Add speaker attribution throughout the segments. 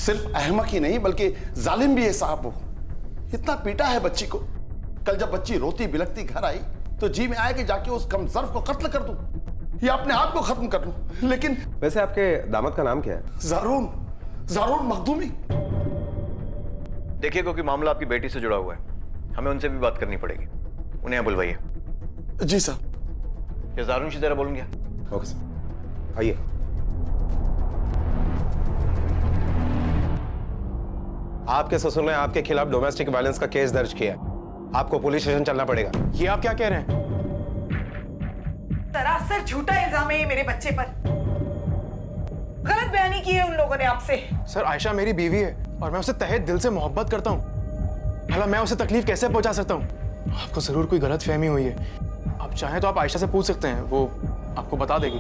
Speaker 1: सिर्फ अहमक ही नहीं बल्कि जालिम भी है साहब वो। इतना पीटा है बच्ची को। कल जब बच्ची रोती बिलखती घर आई तो जी में आया कि जाके उस कमजर्फ को कत्ल कर दूं या अपने आप को खत्म कर लूं, लेकिन
Speaker 2: वैसे आपके दामाद का नाम क्या है?
Speaker 1: ज़ारून मखदूमी।
Speaker 3: देखिए, क्योंकि मामला आपकी बेटी से जुड़ा हुआ है, हमें उनसे भी बात करनी पड़ेगी। उन्हें यहाँ बुलवाइए।
Speaker 1: जी सर।
Speaker 3: क्या ज़ारून से जरा बोलूंगा?
Speaker 2: ओके सर, आइए। आपके ससुर ने आपके खिलाफ डोमेस्टिक वायलेंस का केस दर्ज किया है। आपको पुलिस स्टेशन चलना पड़ेगा।
Speaker 4: ये आप क्या कह रहे हैं?
Speaker 5: सरासर झूठा इल्जाम है ये मेरे बच्चे पर। गलत बयानी की है उन लोगों ने आपसे।
Speaker 4: सर, आयशा मेरी बीवी है और मैं उसे तहे दिल से मोहब्बत करता हूँ। भला मैं उसे तकलीफ कैसे पहुंचा सकता हूँ? आपको जरूर कोई गलत फहमी हुई है। आप चाहें तो आप आयशा से पूछ सकते हैं, वो आपको बता देगी।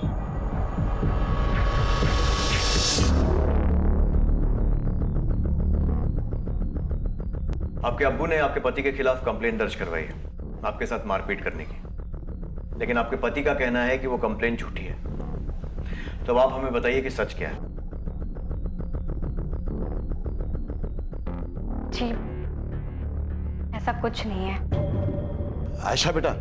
Speaker 3: आपके अब्बू ने आपके पति के खिलाफ कंप्लेंट दर्ज करवाई है आपके साथ मारपीट करने की, लेकिन आपके पति का कहना है कि वो कंप्लेंट झूठी है। तो आप हमें बताइए कि सच क्या है?
Speaker 6: जी, ऐसा कुछ नहीं है।
Speaker 1: आयशा बेटा,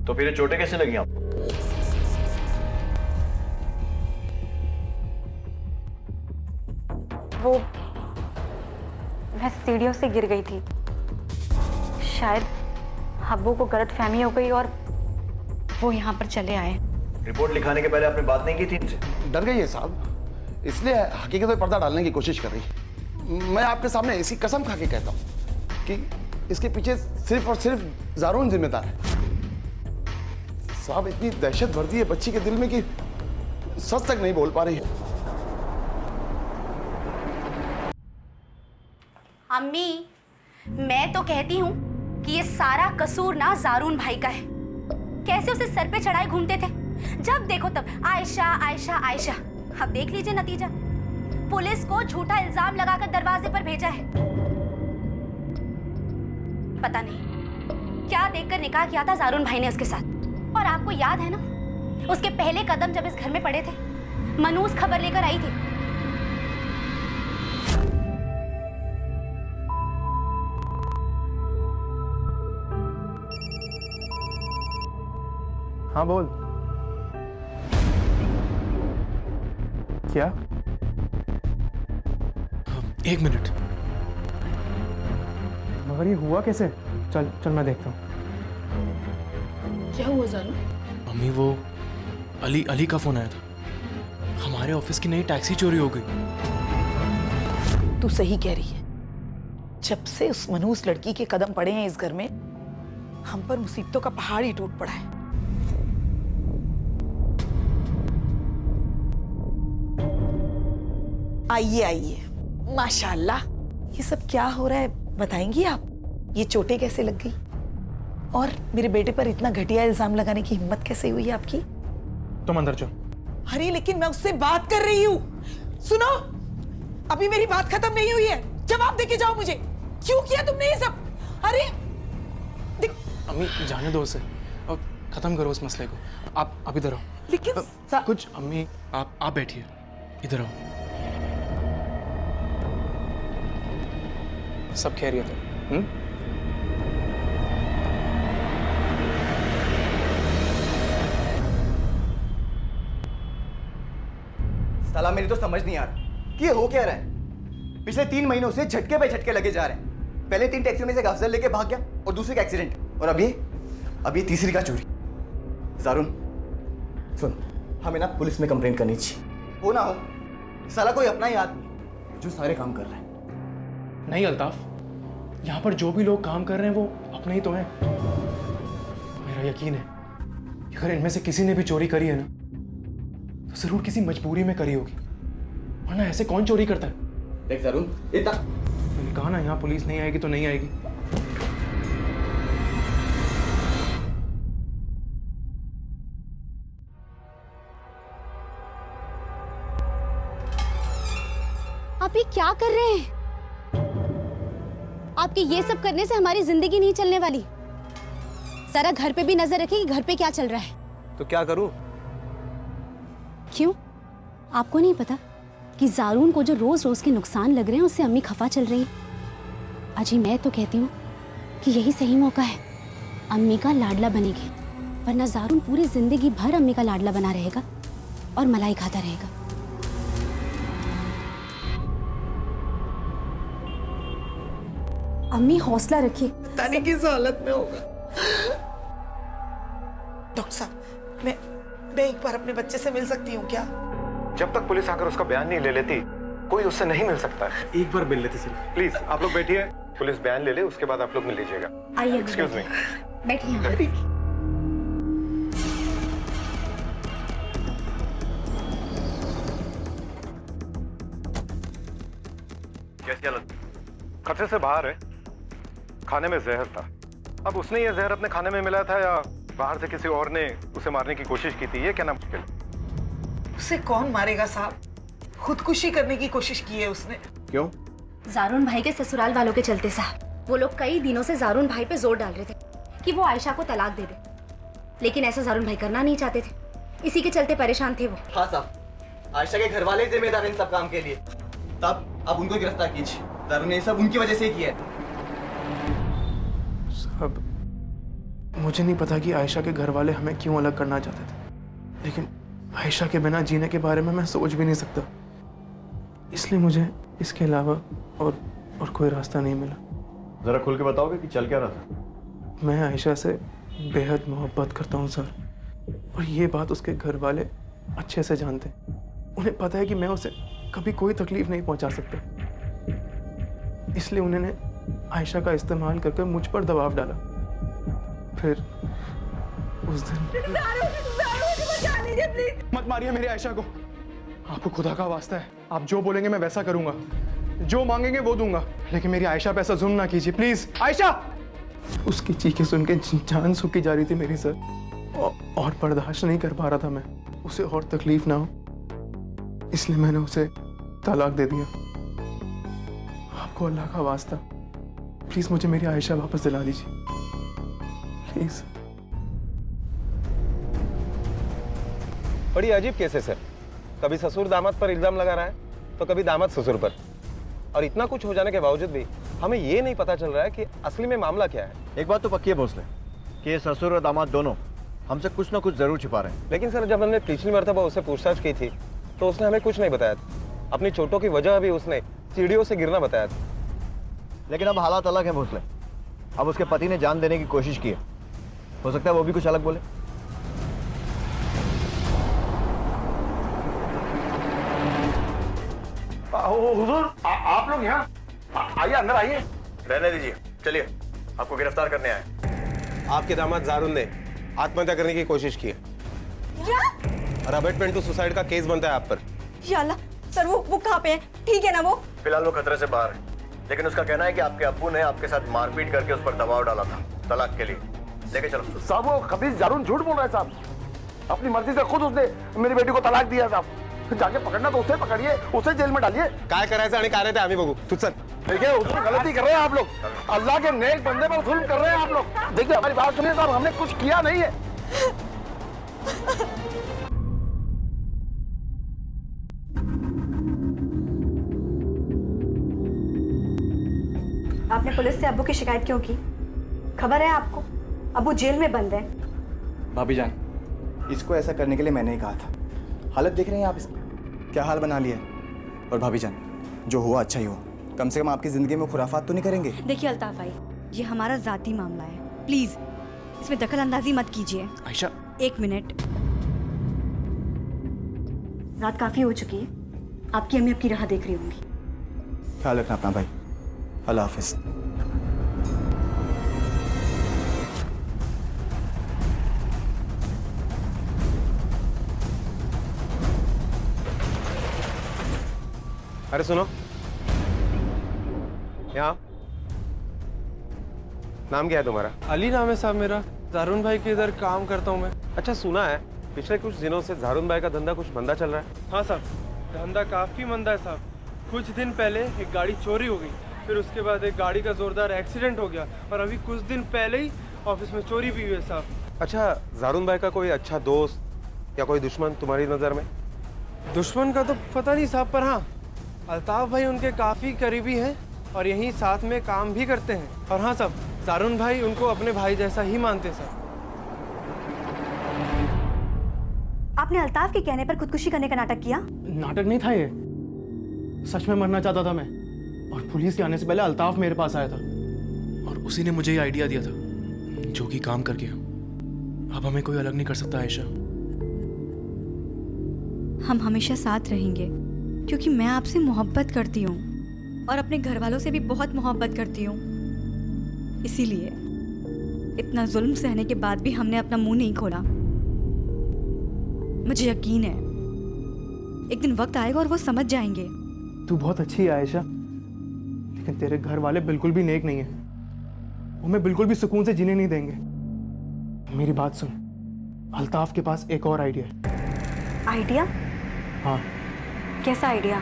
Speaker 3: तो फिर ये चोटें कैसे लगी आपको?
Speaker 6: वो मैं सीढ़ियों से गिर गई थी। शायद अब्बू को गलतफहमी हो गई और वो यहाँ पर चले आए।
Speaker 3: रिपोर्ट लिखाने के पहले आपने बात नहीं की थी इनसे?
Speaker 1: डर गई है साहब, इसलिए हकीकत में पर्दा डालने की कोशिश कर रही है। मैं आपके सामने ऐसी कसम खा के कहता हूँ कि इसके पीछे सिर्फ और सिर्फ ज़ारून जिम्मेदार है। साहब, इतनी दहशत भरती है बच्ची के दिल में कि सच तक नहीं बोल पा रही है।
Speaker 7: अम्मी, मैं तो कहती हूँ कि ये सारा कसूर ना ज़ारून भाई का है। कैसे उसे सर पे चढ़ाए घूमते थे, जब देखो तब आयशा आयशा आयशा। अब देख लीजिए नतीजा, पुलिस को झूठा इल्जाम लगाकर दरवाजे पर भेजा है। पता नहीं क्या देखकर निकाह किया था ज़ारून भाई ने उसके साथ। और आपको याद है ना, उसके पहले कदम जब इस घर में पड़े थे, मनूस खबर लेकर आई थी।
Speaker 4: हाँ बोल। क्या? एक मिनट। मगर ये हुआ कैसे? चल चल मैं देखता हूँ।
Speaker 5: क्या हुआ ज़ारून?
Speaker 8: मम्मी, वो अली का फोन आया था। हमारे ऑफिस की नई टैक्सी चोरी हो गई।
Speaker 5: तू सही कह रही है। जब से उस मनूस लड़की के कदम पड़े हैं इस घर में, हम पर मुसीबतों का पहाड़ ही टूट पड़ा है। आइए आइए, माशाल्लाह। ये सब क्या हो रहा है बताएंगी आप? ये चोटें कैसे लग गई और मेरे बेटे पर इतना घटिया इल्जाम लगाने की हिम्मत कैसे हुई आपकी?
Speaker 4: तुम अंदर चलो।
Speaker 5: अरे लेकिन मैं उससे बात कर रही हूँ। सुनो, अभी मेरी बात खत्म नहीं हुई है। जवाब देके जाओ मुझे, क्यों किया तुमने ये सब? अरे
Speaker 4: अम्मी, जाने दो उसे और खत्म करो उस मसले को। आप इधर आओ।
Speaker 5: लेकिन
Speaker 4: कुछ अम्मी,
Speaker 8: आप बैठिए, इधर आओ।
Speaker 4: सब खैरियत है?
Speaker 9: साला मेरी तो समझ नहीं आ रहा कि ये हो क्या रहा है। पिछले 3 महीनों से झटके पे झटके लगे जा रहे हैं। पहले 3 टैक्सियों में से एक अफजल लेके भाग गया और दूसरे का एक्सीडेंट, और अब ये तीसरी का चोरी। ज़ारून सुन, हमें ना पुलिस में कंप्लेंट करनी चाहिए। हो ना हो, साला कोई अपना ही आदमी जो सारे काम कर रहा है।
Speaker 4: नहीं अल्ताफ, यहाँ पर जो भी लोग काम कर रहे हैं वो अपने ही तो हैं। मेरा यकीन है कि अगर इनमें से किसी ने भी चोरी करी है ना, तो जरूर किसी मजबूरी में करी होगी, वरना ऐसे कौन चोरी करता है?
Speaker 9: देख ज़ारून, इतना
Speaker 4: मैंने कहा ना, यहाँ पुलिस नहीं आएगी तो नहीं आएगी।
Speaker 7: आप ये क्या कर रहे हैं? आपके ये सब करने से हमारी जिंदगी नहीं चलने वाली। जरा घर पे भी नजर रखिए कि घर पे क्या चल रहा है।
Speaker 2: तो क्या करूं?
Speaker 7: क्यों?
Speaker 10: आपको नहीं पता कि जारून को जो रोज रोज के नुकसान लग रहे हैं उससे अम्मी खफा चल रही है। अजी मैं तो कहती हूँ कि यही सही मौका है, अम्मी का लाडला बनेगी, वरना जारून पूरी जिंदगी भर अम्मी का लाडला बना रहेगा और मलाई खाता रहेगा। अम्मी हौसला रखिए।
Speaker 5: पता नहीं किस हालत में होगा। डॉक्टर साहब, मैं एक बार अपने बच्चे से मिल सकती हूँ क्या?
Speaker 2: जब तक पुलिस आकर उसका बयान नहीं ले लेती कोई उससे नहीं मिल सकता।
Speaker 8: एक बार मिल लेते सिर्फ।
Speaker 2: प्लीज आप लोग बैठिए, पुलिस बयान ले ले, उसके बाद आप लोग मिल लीजिएगा।
Speaker 10: आइए
Speaker 2: एक्सक्यूज मी।
Speaker 10: बैठिए।
Speaker 3: कैसी हालत?
Speaker 2: खतरे से बाहर है, खाने में जहर था। अब उसने ये जहर अपने खाने में मिला था या बाहर से किसी और ने उसे मारने की कोशिश की थी, ये कहना मुश्किल है।
Speaker 5: उसे कौन मारेगा साहब? खुदकुशी करने की कोशिश की है उसने।
Speaker 3: क्यों?
Speaker 7: जारून भाई के ससुराल वालों के चलते साहब। वो लोग कई दिनों से जारून भाई पे जोर डाल रहे थे कि वो आयशा को तलाक दे दे, लेकिन ऐसा जारून भाई करना नहीं चाहते थे। इसी के चलते परेशान थे वो।
Speaker 9: हाँ साहब, आयशा के घर वाले ही जिम्मेदार हैं इन सब काम के लिए। तब आप उनको गिरफ्तार कीजिए। दारू ने ये सब उनकी वजह से ही किया है।
Speaker 4: साहब मुझे नहीं पता कि आयशा के घर वाले हमें क्यों अलग करना चाहते थे, लेकिन आयशा के बिना जीने के बारे में मैं सोच भी नहीं सकता, इसलिए मुझे इसके अलावा और कोई रास्ता नहीं मिला।
Speaker 3: जरा खुल के बताओगे कि चल क्या रहा था?
Speaker 4: मैं आयशा से बेहद मोहब्बत करता हूँ सर, और ये बात उसके घर वाले अच्छे से जानते हैं। उन्हें पता है कि मैं उसे कभी कोई तकलीफ नहीं पहुंचा सकता, इसलिए उन्होंने आयशा का इस्तेमाल करके मुझ पर दबाव डाला। फिर उस दिन मत मारिए मेरी आयशा को, आपको खुदा का वास्ता है। आप जो बोलेंगे मैं वैसा करूंगा, जो मांगेंगे वो दूंगा, लेकिन मेरी आयशा पे ऐसा जुल्म ना कीजिए प्लीज। आयशा! उसकी चीखें सुन के जान सूखी जा रही थी मेरी सर, और बर्दाश्त नहीं कर पा रहा था मैं, उसे और तकलीफ ना हो, इसलिए मैंने उसे तलाक दे दिया। आपको अल्लाह का वास्ता प्लीज मुझे मेरी आयशा वापस दिला दीजिए प्लीज।
Speaker 2: बड़ी अजीब केस है सर, कभी ससुर दामाद पर इल्जाम लगा रहा है तो कभी दामाद ससुर पर, और इतना कुछ हो जाने के बावजूद भी हमें ये नहीं पता चल रहा है कि असली में मामला क्या है।
Speaker 3: एक बात तो पक्की है भोसले कि ये ससुर और दामाद दोनों हमसे कुछ ना कुछ जरूर छिपा रहे हैं।
Speaker 2: लेकिन सर जब हमने पिछली मरतबा उससे पूछताछ की थी तो उसने हमें कुछ नहीं बताया था। अपनी चोटों की वजह भी उसने सीढ़ियों से गिरना बताया था।
Speaker 3: लेकिन अब हालात अलग हैं भोसले। अब उसके पति ने जान देने की कोशिश की है, हो सकता है वो भी कुछ अलग बोले।
Speaker 1: हुजूर आप लोग यहाँ आइए, अंदर आइए।
Speaker 3: रहने दीजिए, चलिए आपको गिरफ्तार करने आए।
Speaker 2: आपके दामाद जारून ने आत्महत्या करने की कोशिश की है और अबेटमेंट टू सुसाइड का केस बनता है आप पर।
Speaker 10: या अल्लाह, सर वो कहाँ पे है? ठीक है ना वो?
Speaker 3: फिलहाल वो खतरे से बाहर है, लेकिन उसका कहना है कि आपके अब्बू ने आपके साथ मारपीट करके उस पर दबाव डाला था तलाक के लिए। लेके चलो।
Speaker 1: साहब वो खबीज जारून झूठ बोल रहा है साहब, अपनी मर्जी से खुद उसने मेरी बेटी को तलाक दिया साहब। जाके पकड़ना तो उसे पकड़िए, उसे जेल में डालिए।
Speaker 2: काय करायचं आणि काय नाही ते आम्ही बघू। तू चल।
Speaker 1: देखिए उसमें गलती कर रहे हैं आप लोग, अल्लाह के नेक बंदे पर जुल्म कर रहे हैं आप लोग। देखिए हमारी बात सुनिए साहब, हमने कुछ किया नहीं है।
Speaker 6: आपने पुलिस से अब्बू की शिकायत क्यों की? खबर है आपको अब्बू जेल में बंद है।
Speaker 9: भाभी जान, इसको ऐसा करने के लिए मैंने ही कहा था। हालत देख रहे हैं आप इसकी, क्या हाल बना लिया। और भाभी जान, जो हुआ अच्छा ही हुआ, कम से कम आपकी जिंदगी में खुराफात तो नहीं करेंगे।
Speaker 6: देखिए अल्ताफ भाई, ये हमारा जाती मामला है, प्लीज इसमें दखल अंदाजी मत कीजिए।
Speaker 4: आयशा
Speaker 6: 1 मिनट, रात काफी हो चुकी है, आपकी अम्मी आपकी राह देख रही होंगी।
Speaker 9: ख्याल रखना अपना भाई, अल्लाह हाफिज।
Speaker 2: अरे सुनो, यहाँ नाम क्या है तुम्हारा?
Speaker 8: अली नाम है साहब मेरा, जारून भाई के इधर काम करता हूँ मैं।
Speaker 2: अच्छा सुना है पिछले कुछ दिनों से जारून भाई का धंधा कुछ मंदा चल रहा है।
Speaker 8: हाँ साहब, धंधा काफी मंदा है साहब। कुछ दिन पहले एक गाड़ी चोरी हो गई, फिर उसके बाद एक गाड़ी का जोरदार एक्सीडेंट हो गया, और अभी कुछ दिन पहले ही ऑफिस में चोरी भी हुई है साहब।
Speaker 2: अच्छा, जारून भाई का कोई अच्छा दोस्त या कोई दुश्मन तुम्हारी नजर में?
Speaker 8: दुश्मन का तो पता नहीं साहब, पर हाँ अल्ताफ भाई उनके काफ़ी करीबी हैं और यहीं साथ में काम भी करते हैं। और हाँ साहब, जारून भाई उनको अपने भाई जैसा ही मानते हैं साहब।
Speaker 6: आपने अल्ताफ के कहने पर खुदकुशी करने का नाटक किया?
Speaker 4: नाटक नहीं था ये, सच में मरना चाहता था मैं। और पुलिस के आने से पहले अल्ताफ मेरे पास आया था और उसी ने मुझे ये आइडिया दिया था, जो कि काम करके अब हमें कोई अलग नहीं कर सकता आयशा।
Speaker 6: हम हमेशा साथ रहेंगे क्योंकि मैं आपसे मोहब्बत करती हूँ और अपने घर वालों से भी बहुत मोहब्बत करती हूँ। इसीलिए इतना जुल्म सहने के बाद भी हमने अपना मुंह नहीं खोला। मुझे यकीन है एक दिन वक्त आएगा और वो समझ जाएंगे।
Speaker 4: तू बहुत अच्छी है आयशा, लेकिन तेरे घर वाले बिल्कुल भी नेक नहीं है। वो हमें बिल्कुल भी सुकून से जीने नहीं देंगे। मेरी बात सुन, अल्ताफ के पास एक और आइडिया है।
Speaker 6: आइडिया?
Speaker 4: हाँ।
Speaker 6: कैसा आइडिया?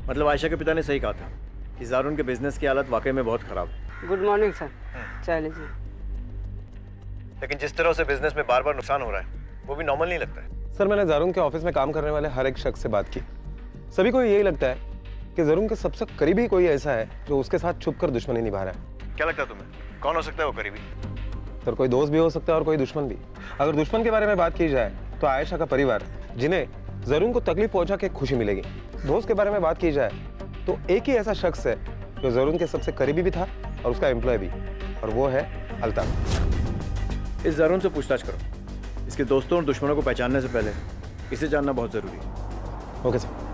Speaker 3: मतलब आयशा के पिता ने सही कहा था कि जारून के बिजनेस की हालत वाकई में बहुत खराब है।
Speaker 11: गुड मॉर्निंग सर, चाय लीजिए।
Speaker 3: लेकिन जिस तरह से बिजनेस में बार बार नुकसान हो रहा है वो भी नॉर्मल नहीं लगता है।
Speaker 12: सर, मैंने जारून के ऑफिस में काम करने वाले हर एक शख्स से बात की। सभी को यही लगता है कि जारून के सबसे करीबी कोई ऐसा है जो उसके साथ छुपकर दुश्मनी निभा रहा है।
Speaker 3: क्या लगता है तुम्हें, कौन हो सकता है वो करीबी?
Speaker 12: सर, कोई दोस्त भी हो सकता है और कोई दुश्मन भी। अगर दुश्मन के बारे में बात की जाए तो आयशा का परिवार, जिन्हें जारून को तकलीफ पहुंचा के खुशी मिलेगी। दोस्त के बारे में बात की जाए तो एक ही ऐसा शख्स है जो जारून के सबसे करीबी भी था और उसका एम्प्लॉय भी, और वो है अल्ताफ।
Speaker 3: इस जारून से पूछताछ करो। इसके दोस्तों और दुश्मनों को पहचानने से पहले इसे जानना बहुत जरूरी है।
Speaker 12: Okay sir.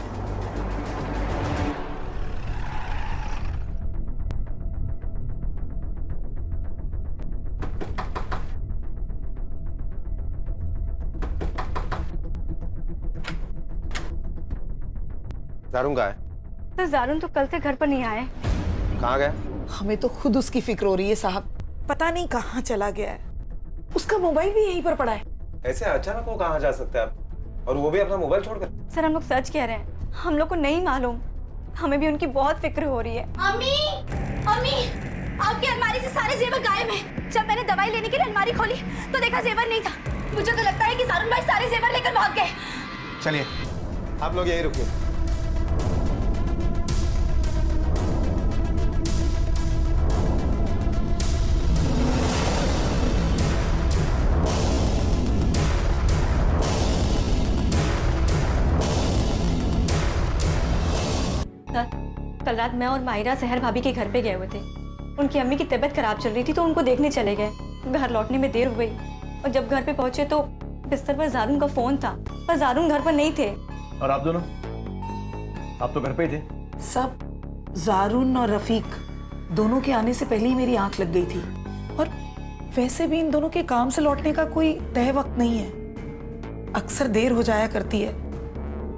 Speaker 12: जारून कहाँ है?
Speaker 6: तो जारून तो कल से घर पर नहीं आए।
Speaker 12: कहाँ गया?
Speaker 5: हमें तो खुद उसकी फिक्र हो रही है साहब, पता नहीं कहाँ चला गया है। उसका मोबाइल भी यहीं पर पड़ा है।
Speaker 12: ऐसे अचानक वो कहाँ जा सकता है, और वो भी अपना मोबाइल छोड़कर?
Speaker 6: सर हम लोग सच कह रहे हैं, हम लोग को नहीं मालूम। हमें भी उनकी बहुत फिक्र हो रही है।
Speaker 7: अम्मी, अम्मी, आपकी अलमारी से सारे जेवर गायब हैं। जब मैंने दवाई लेने के लिए अलमारी खोली तो देखा जेवर नहीं था। मुझे तो लगता है कि जारून भाई सारे जेवर लेकर भाग गए।
Speaker 12: चलिए आप लोग यहीं रुकिए।
Speaker 6: कल रात मैं और मायरा सहर भाभी के घर पे गए हुए थे। उनकी अम्मी की तबीयत खराब चल रही थी तो उनको देखने चले गए। घर लौटने में देर हो गई और जब घर पे पहुंचे तो बिस्तर पर जारून का फोन था, पर जारून घर पर नहीं थे।
Speaker 3: और आप दोनों? आप तो घर पे ही थे।
Speaker 5: सब जारून और रफीक दोनों के आने से पहले ही मेरी आंख लग गई थी। और वैसे भी इन दोनों के काम से लौटने का कोई तय वक्त नहीं है, अक्सर देर हो जाया करती है।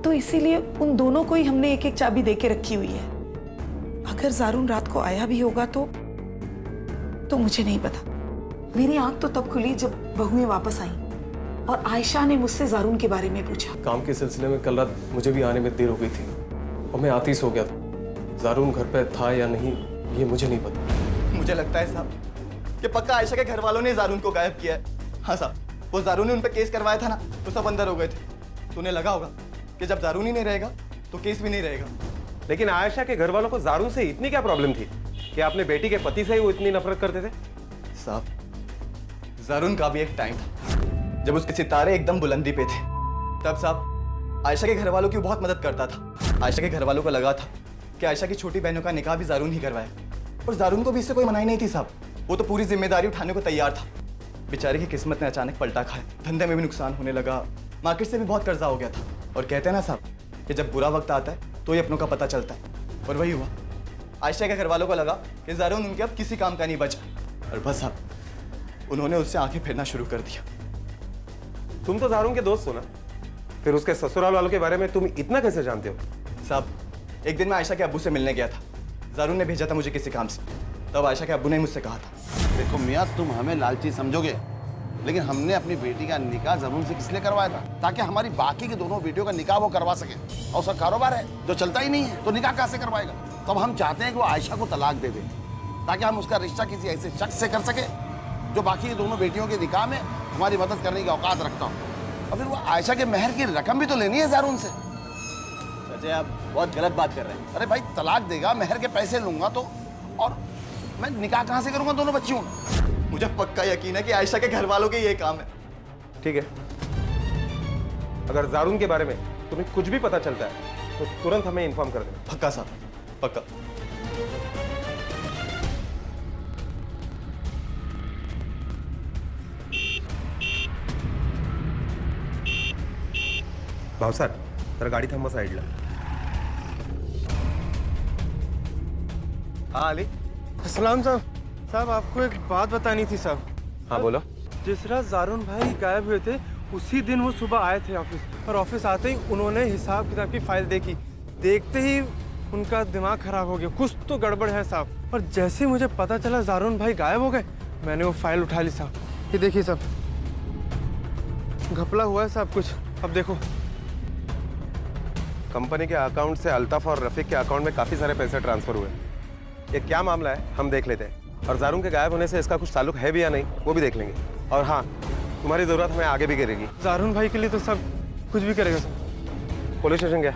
Speaker 5: तो इसीलिए उन दोनों को ही हमने एक एक चाबी दे के रखी हुई है। अगर जारून रात को आया भी होगा तो मुझे नहीं पता। मेरी आंख तो तब खुली जब बहुएं वापस आईं और आयशा ने मुझसे जारून के बारे में पूछा।
Speaker 13: काम के सिलसिले में कल रात मुझे भी आने में देर हो गई थी और मैं आते ही सो गया था। जारून घर पे था या नहीं ये मुझे नहीं पता।
Speaker 9: मुझे लगता है साहब कि पक्का आयशा के घर वालों ने जारून को गायब किया है। हाँ साहब, वो जारून ने उन पर केस करवाया था ना, तो सब अंदर हो गए थे। तो उन्हें लगा होगा कि जब जारून ही नहीं रहेगा तो केस भी नहीं रहेगा।
Speaker 12: लेकिन आयशा के घर वालों को जारून से इतनी क्या प्रॉब्लम थी कि अपने बेटी के पति से ही वो इतनी नफरत करते थे?
Speaker 9: साहब, जारून का भी एक टाइम था जब उसके सितारे एकदम बुलंदी पे थे। तब साहब आयशा के घर वालों की बहुत मदद करता था। आयशा के घर वालों को लगा था कि आयशा की छोटी बहनों का निकाह भी जारून ही करवाए, और जारून को भी इससे कोई मनाही नहीं थी साहब। वो तो पूरी जिम्मेदारी उठाने को तैयार था। बेचारे की किस्मत ने अचानक पलटा खाया, धंधे में भी नुकसान होने लगा, मार्केट से भी बहुत कर्जा हो गया था। और कहते हैं ना साहब कि जब बुरा वक्त आता है तो ही अपनों का पता चलता है, और वही हुआ। आयशा के घर वालों को लगा कि जारून उनके अब किसी काम का नहीं बचा, और बस साहब उन्होंने उससे आंखें फेरना शुरू कर दिया।
Speaker 12: तुम तो जारून के दोस्त हो ना, फिर उसके ससुराल वालों के बारे में तुम इतना कैसे जानते हो?
Speaker 9: साहब, एक दिन मैं आयशा के अब्बू से मिलने गया था। जारून ने भेजा था मुझे किसी काम से, तब आयशा के अब्बू ने मुझसे कहा था।
Speaker 1: देखो मियाँ, तुम हमें लालची समझोगे, लेकिन हमने अपनी बेटी का निकाह जारून से किस लिए करवाया था? ताकि हमारी बाकी की दोनों बेटियों का निकाह वो करवा सके। और उसका कारोबार है जो चलता ही नहीं है, तो निकाह कैसे करवाएगा? तो अब हम चाहते हैं कि वो आयशा को तलाक दे दे, ताकि हम उसका रिश्ता किसी ऐसे शख्स से कर सके जो बाकी दोनों बेटियों के निकाह में तुम्हारी मदद करने की औकात रखता हूँ। और फिर वो आयशा के महर की रकम भी तो लेनी है जारून से।
Speaker 9: चाचा आप बहुत गलत बात कर रहे हैं।
Speaker 1: अरे भाई तलाक देगा, महर के पैसे लूंगा तो, और मैं निकाह कहाँ से करूंगा दोनों बच्चियों का?
Speaker 9: मुझे पक्का यकीन है कि आयशा के घर वालों के ये काम है।
Speaker 12: ठीक है, अगर जारून के बारे में तुम्हें कुछ भी पता चलता है तो तुरंत हमें इन्फॉर्म कर देना।
Speaker 9: पक्का साहब, पक्का।
Speaker 12: भावसार जरा गाडी थांबवा साईडला।
Speaker 9: हाँ अली।
Speaker 8: अस्सलाम साहब। साहब आपको एक बात बतानी थी साहब।
Speaker 12: हाँ बोलो।
Speaker 8: जिस रात जारून भाई गायब हुए थे उसी दिन वो सुबह आए थे ऑफिस, और ऑफिस आते ही उन्होंने हिसाब किताब की फाइल देखी। देखते ही उनका दिमाग खराब हो गया, कुछ तो गड़बड़ है साहब। और जैसे ही मुझे पता चला जारून भाई गायब हो गए, मैंने वो फाइल उठा ली साहब। ये देखिए साहब, घपला हुआ है साहब कुछ। अब देखो,
Speaker 12: कंपनी के अकाउंट से अल्ताफ और रफीक के अकाउंट में काफी सारे पैसे ट्रांसफर हुए। ये क्या मामला है हम देख लेते हैं, और जारून के गायब होने से इसका कुछ ताल्लुक है भी या नहीं वो भी देख लेंगे। और हाँ, तुम्हारी जरूरत हमें आगे भी करेगी।
Speaker 8: जारून भाई के लिए तो सब कुछ भी करेगा सर।
Speaker 12: पुलिस स्टेशन गया।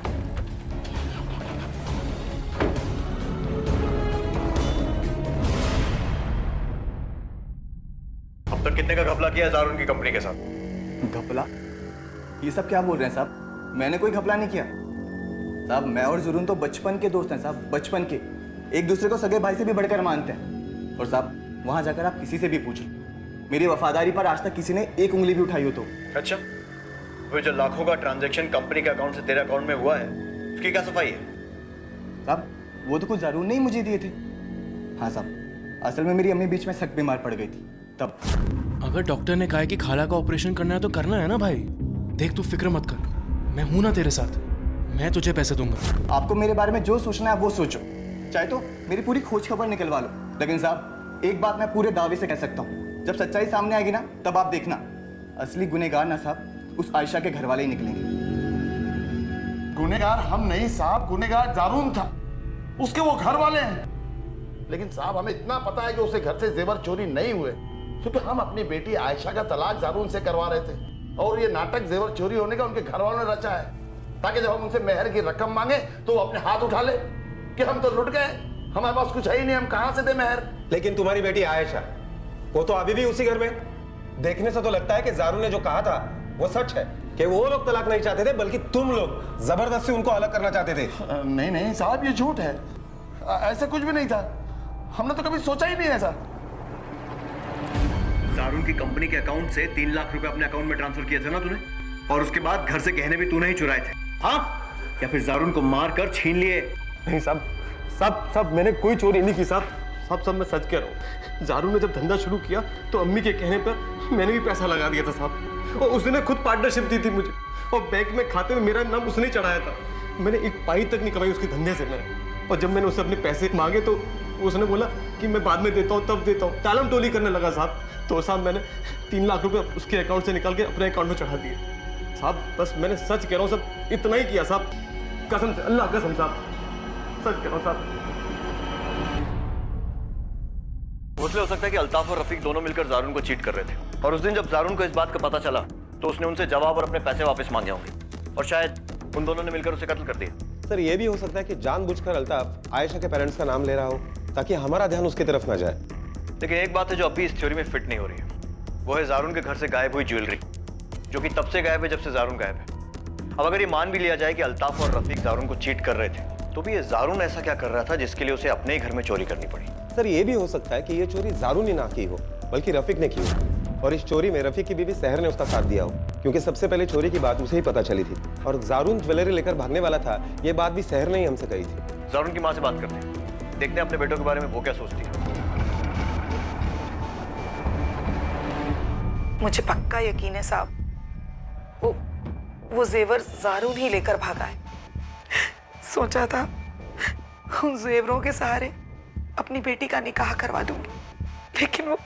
Speaker 3: अब तक कितने का घपला किया है जारून की कंपनी के साथ?
Speaker 9: घपला? ये सब क्या बोल रहे हैं साहब? मैंने कोई घपला नहीं किया साहब। मैं और जुरून तो बचपन के दोस्त हैं साहब, बचपन के। एक दूसरे को सगे भाई से भी बढ़कर मानते हैं। और साहब वहां जाकर आप किसी से भी पूछ लो, मेरी वफादारी पर आज तक किसी ने एक उंगली भी उठाई हो तो।
Speaker 3: अच्छा, वो जो लाखों का ट्रांजैक्शन कंपनी के अकाउंट से तेरे अकाउंट में हुआ है, उसकी क्या सफाई है?
Speaker 9: साहब वो तो कुछ जारून नहीं मुझे दिए थे। हाँ साहब, असल में मेरी अम्मी बीच में सख्त बीमार पड़ गई थी तब।
Speaker 4: अगर डॉक्टर ने कहा है कि खाला का ऑपरेशन करना है तो करना है ना भाई। देख तू फिक्र मत कर, मैं हूं ना तेरे साथ, मैं तुझे पैसे दूंगा।
Speaker 9: आपको मेरे बारे में जो सोचना है आप वो सोचो, चाहे तो मेरी पूरी खोज खबर निकलवा लो। लेकिन साहब एक बात मैं पूरे दावे से कह सकता हूँ, जब सच्चाई सामने आएगी ना तब आप देखना, असली गुनहगार ना साहब उस आयशा के घर वाले ही निकलेंगे।
Speaker 1: गुनहगार हम नहीं साहब, गुनहगार जारून था, उसके वो घर वाले हैं। लेकिन साहब हमें इतना पता है कि उसे घर से जेवर चोरी नहीं हुए, क्योंकि हम अपनी बेटी आयशा का तलाक जारून से करवा रहे थे। और ये नाटक जेवर चोरी होने का उनके घर वालों ने रचा है, ताकि जब हम उनसे मेहर की रकम मांगे तो वो अपने हाथ उठा ले कि हम तो लुट गए, हमारे पास कुछ है ही नहीं, हम कहां से दे मेहर।
Speaker 12: लेकिन तुम्हारी बेटी आयशा वो तो अभी भी उसी घर में। देखने से तो लगता है कि जारून ने जो कहा था वो सच है, कि वो लोग तलाक नहीं चाहते थे, बल्कि तुम लोग जबरदस्ती उनको अलग करना चाहते थे।
Speaker 1: नहीं नहीं साहब, ये झूठ है, ऐसा कुछ भी नहीं था, हमने तो कभी सोचा ही नहीं ऐसा।
Speaker 3: जारून की कंपनी के अकाउंट से 3 लाख रुपए अपने अकाउंट में ट्रांसफर किए थे ना तूने, और उसके बाद घर से गहने भी तूने ही चुराए थे, हाँ? या फिर जारून को मार कर छीन लिए?
Speaker 8: नहीं साहब, सब मैंने कोई चोरी नहीं की साहब। सब मैं सच कह रहा हूँ। जारून ने जब धंधा शुरू किया तो अम्मी के कहने पर मैंने भी पैसा लगा दिया था साहब, और उसने खुद पार्टनरशिप दी थी मुझे, और बैंक में खाते में मेरा नाम उसने चढ़ाया था। मैंने एक पाई तक नहीं कमाई उसके धंधे से मैंने। और जब मैंने उससे अपने पैसे मांगे तो उसने बोला कि मैं बाद में देता हूँ, तब देता हूँ। टालम टोली करने लगा साहब। तो साहब मैंने 3 लाख रुपए उसके अकाउंट से निकाल के अपने अकाउंट में चढ़ा दिए साहब। बस मैंने सच कह रहा हूँ सब, इतना ही किया साहब, कसम से, अल्लाह कसम साहब, सच कह रहा हूँ साहब।
Speaker 3: उसने हो सकता है कि अल्ताफ और रफीक दोनों मिलकर जारून को चीट कर रहे थे, और उस दिन जब जारून को इस बात का पता चला तो उसने उनसे जवाब और अपने पैसे वापस मांगे होंगे, और शायद उन दोनों ने मिलकर उसे कत्ल कर दिया।
Speaker 12: सर ये भी हो सकता है कि जानबूझकर अल्ताफ आयशा के पेरेंट्स का नाम ले रहा हो ताकि हमारा ध्यान उसकी तरफ ना जाए।
Speaker 3: लेकिन एक बात है जो अभी इस थ्योरी में फिट नहीं हो रही है, वो है जारून के घर से गायब हुई ज्वेलरी, जो कि तब से गायब है जब से जारून गायब है। अब अगर ये मान भी लिया जाए कि अल्ताफ और रफीक जारून को चीट कर रहे थे, तो भी ये जारून ऐसा क्या कर रहा था जिसके लिए उसे अपने ही घर में चोरी करनी पड़ी?
Speaker 12: सर ये भी हो सकता है कि ये चोरी जारून ने ना की हो, बल्कि रफीक ने की हो, और इस चोरी में रफीक की बीवी सहर ने उसका साथ दिया हो, क्योंकि सबसे पहले चोरी की बात उसे ही पता चली थी, और जारून ज्वेलरी लेकर भागने वाला था, ये बात भी सहर ने ही हमसे कही थी।
Speaker 3: जारून की माँ से बात करते हैं, देखते हैं अपने बेटों के बारे में वो क्या सोचती है।
Speaker 5: मुझे पक्का यकीन है साहब, वो जेवर जारून ही लेकर भागा है। सोचा था उन जेवरों के सहारे अपनी बेटी का निकाह करवा दूंगी, लेकिन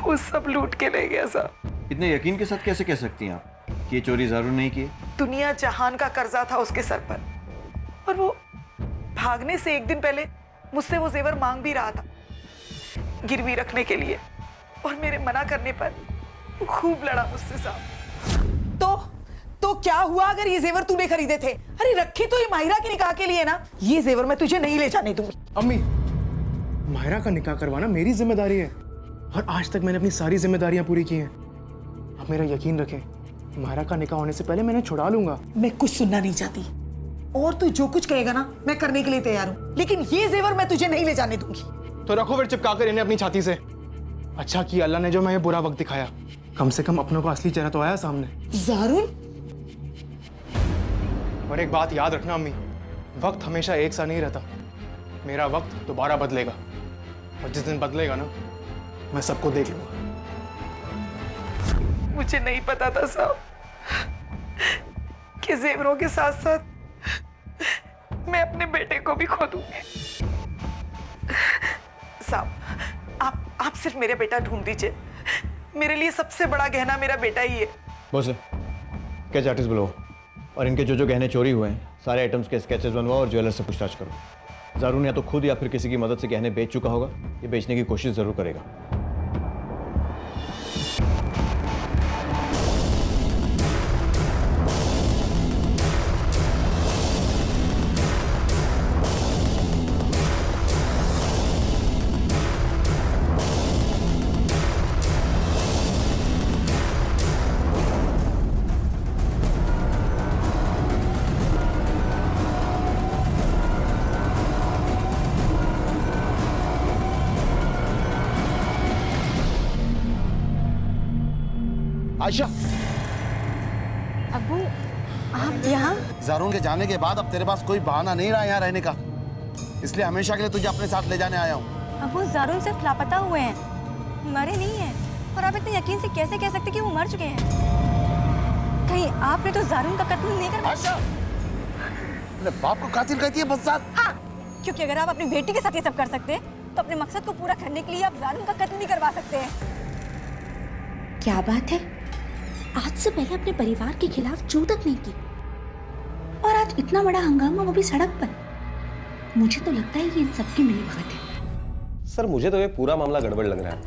Speaker 5: वो सब लूट के ले गया साहब।
Speaker 3: इतने यकीन के साथ कैसे कह सकती हैं आप कि ये चोरी जारून नहीं की?
Speaker 5: दुनिया जहान का कर्जा था उसके सर पर, और वो भागने से एक दिन पहले मुझसे वो जेवर मांग भी रहा था गिरवी रखने के लिए, और मेरे मना करने पर खूब लड़ा मुझसे साहब। तो क्या हुआ अगर ये जेवर तूने खरीदे थे? अरे रखे तो ये माहिरा के निकाह के लिए ना। ये जेवर मैं तुझे नहीं ले जाने दूंगी।
Speaker 4: अम्मी, माहिरा का निकाह करवाना मेरी जिम्मेदारी है और आज तक मैंने अपनी सारी जिम्मेदारियां पूरी की हैं। आप मेरा यकीन रखें, माहिरा का निकाह होने से पहले मैंने छुड़ा लूंगा।
Speaker 5: मैं कुछ सुनना नहीं चाहती और तू जो कुछ कहेगा ना मैं करने के लिए तैयार हूँ, लेकिन ये जेवर मैं तुझे नहीं ले जाने दूंगी।
Speaker 4: तो रखो फिर चिपका कर इन्हें अपनी छाती से। अच्छा किया अल्लाह ने जो मैं ये बुरा वक्त दिखाया, कम से कम अपनों का असली चेहरा तो आया सामने।
Speaker 5: ज़ारून,
Speaker 4: और एक बात याद रखना अम्मी, वक्त हमेशा एक सा नहीं रहता। मेरा वक्त दोबारा बदलेगा और जिस दिन बदलेगा ना मैं सबको देख लूंगा।
Speaker 5: मुझे नहीं पता था साहब कि जेवरों के साथ साथ मैं अपने बेटे को भी खो दूंगी। साहब आप सिर्फ मेरा बेटा ढूंढ दीजिए। मेरे लिए सबसे बड़ा गहना मेरा बेटा ही है।
Speaker 3: बॉस स्केच आर्टिस्ट बुलाओ और इनके जो जो गहने चोरी हुए हैं सारे आइटम्स के स्केचेस बनवाओ और ज्वेलर से पूछताछ करो। ज़ारून या तो खुद या फिर किसी की मदद से गहने बेच चुका होगा, ये बेचने की कोशिश ज़रूर करेगा।
Speaker 1: आयशा,
Speaker 6: अब्बू आप यहाँ?
Speaker 1: ज़ारून के जाने के बाद अब तेरे पास कोई बहाना नहीं रहा यहाँ रहने का, इसलिए हमेशा के लिए तुझे अपने साथ ले जाने आया हूँ।
Speaker 6: अब्बू ज़ारून सिर्फ लापता हुए हैं, मरे नहीं हैं। और आप इतने यकीन से कैसे कह सकते कि वो मर चुके हैं? कहीं आपने तो ज़ारून का कत्ल नहीं करवाया?
Speaker 1: आयशा, अपने बाप को कातिल कहती है बदसात?
Speaker 6: हाँ, क्योंकि अगर आप अपनी बेटी के साथ ये सब कर सकते हैं तो अपने मकसद को पूरा करने के लिए आप ज़ारून का कत्ल नहीं करवा सकते हैं।
Speaker 10: क्या बात है, आज से पहले अपने परिवार के खिलाफ चू तक नहीं की और आज इतना बड़ा हंगामा, वो भी सड़क पर। मुझे तो लगता है ये इन सबकी मिलीभगत है।
Speaker 12: सर मुझे तो ये पूरा मामला गड़बड़ लग रहा है।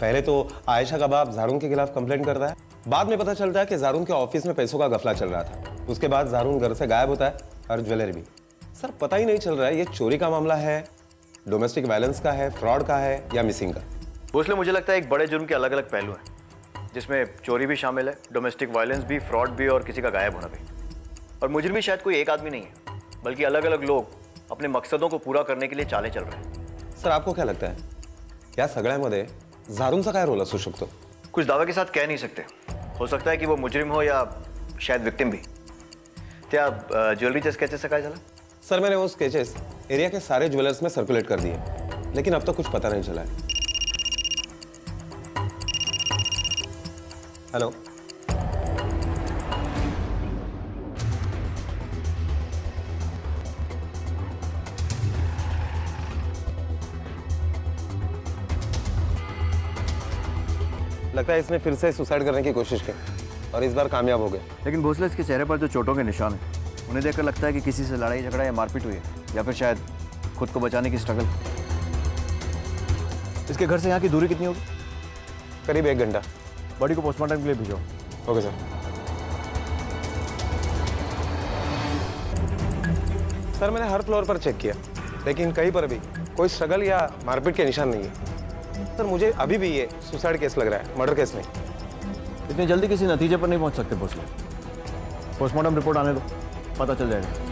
Speaker 12: पहले तो आयशा का बाप ज़ारून के खिलाफ कंप्लेंट करता है, बाद में पता चलता है कि ज़ारून के ऑफिस में पैसों का गफला चल रहा था। उसके बाद ज़ारून घर से गायब होता है और ज्वेलरी भी। सर पता ही नहीं चल रहा है ये चोरी का मामला है, डोमेस्टिक वायलेंस का है, फ्रॉड का है या मिसिंग का।
Speaker 3: भोसले मुझे लगता है एक बड़े जुर्म के अलग अलग पहलू हैं, जिसमें चोरी भी शामिल है, डोमेस्टिक वायलेंस भी, फ्रॉड भी और किसी का गायब होना भी। और मुजरिम भी शायद कोई एक आदमी नहीं है, बल्कि अलग अलग लोग अपने मकसदों को पूरा करने के लिए चालें चल रहे हैं।
Speaker 12: सर आपको क्या लगता है या सगळ्यामध्ये ज़ारूनचा काय रोल असू शकतो?
Speaker 3: कुछ दावे के साथ कह नहीं सकते, हो सकता है कि वो मुजरिम हो या शायद विक्टिम भी। क्या ज्वेलरी स्केचेस से क्या चला?
Speaker 12: सर मैंने वो स्केचेस एरिया के सारे ज्वेलर्स में सर्कुलेट कर दिए, लेकिन अब तक कुछ पता नहीं चला है। हेलो, लगता है इसने फिर से सुसाइड करने की कोशिश की और इस बार कामयाब हो गए।
Speaker 3: लेकिन भोसले इसके चेहरे पर जो चोटों के निशान हैं उन्हें देखकर लगता है कि किसी से लड़ाई झगड़ा या मारपीट हुई है, या फिर शायद खुद को बचाने की स्ट्रगल। इसके घर से यहाँ की दूरी कितनी होगी?
Speaker 12: करीब 1 घंटा।
Speaker 3: बॉडी को पोस्टमार्टम के लिए भेजो।
Speaker 12: Okay sir. सर मैंने हर फ्लोर पर चेक किया, लेकिन कहीं पर भी कोई स्ट्रगल या मारपीट के निशान नहीं है। सर मुझे अभी भी ये सुसाइड केस लग रहा है, मर्डर केस नहीं।
Speaker 3: इतनी जल्दी किसी नतीजे पर नहीं पहुंच सकते भोसले। पोस्टमार्टम रिपोर्ट आने दो, पता चल जाएगा।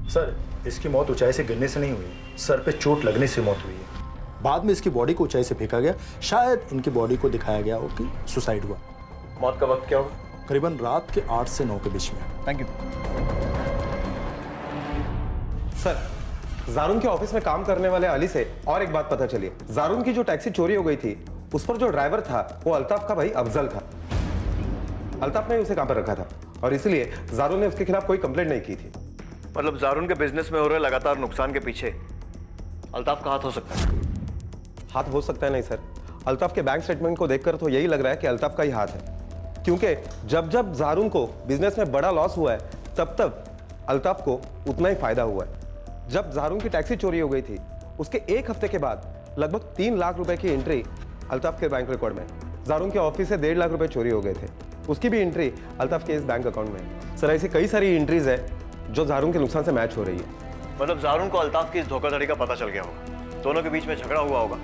Speaker 14: सर इसकी मौत ऊंचाई से गिरने से नहीं हुई, सर पे चोट लगने से मौत हुई है। बाद में इसकी बॉडी को ऊंचाई से फेंका गया, शायद इनकी बॉडी को दिखाया गया हो कि सुसाइड हुआ।
Speaker 13: मौत का वक्त क्या होगा?
Speaker 14: करीबन रात के 8 से 9 के बीच में।
Speaker 3: Thank you.
Speaker 12: सर ज़ारून के ऑफिस में काम करने वाले अली से और एक बात पता चली। ज़ारून की जो टैक्सी चोरी हो गई थी उस पर जो ड्राइवर था वो अल्ताफ का भाई अफजल था। अल्ताफ ने उसे काम पर रखा था और इसलिए ज़ारून ने उसके खिलाफ कोई कंप्लेंट नहीं की थी।
Speaker 3: मतलब ज़ारून के बिजनेस में हो रहे लगातार नुकसान के पीछे अल्ताफ का हाथ हो सकता है।
Speaker 12: हाथ हो सकता है नहीं सर, अल्ताफ के बैंक स्टेटमेंट को देखकर तो यही लग रहा है कि अल्ताफ का ही हाथ है, क्योंकि जब जब जारून को बिजनेस में बड़ा लॉस हुआ है तब तब अल्ताफ को उतना ही फायदा हुआ है। जब जारून की टैक्सी चोरी हो गई थी उसके एक हफ्ते के बाद लगभग 3 लाख रुपए की एंट्री अल्ताफ के बैंक रिकॉर्ड में, जारून के ऑफिस से 1.5 लाख रुपए चोरी हो गए थे, उसकी भी एंट्री अल्ताफ के इस बैंक अकाउंट में है। सर ऐसी कई सारी एंट्रीज है जो जारून के नुकसान से मैच हो रही है।
Speaker 3: मतलब जारून को अल्ताफ की इस धोखाधड़ी का पता चल गया होगा, दोनों के बीच में झगड़ा हुआ होगा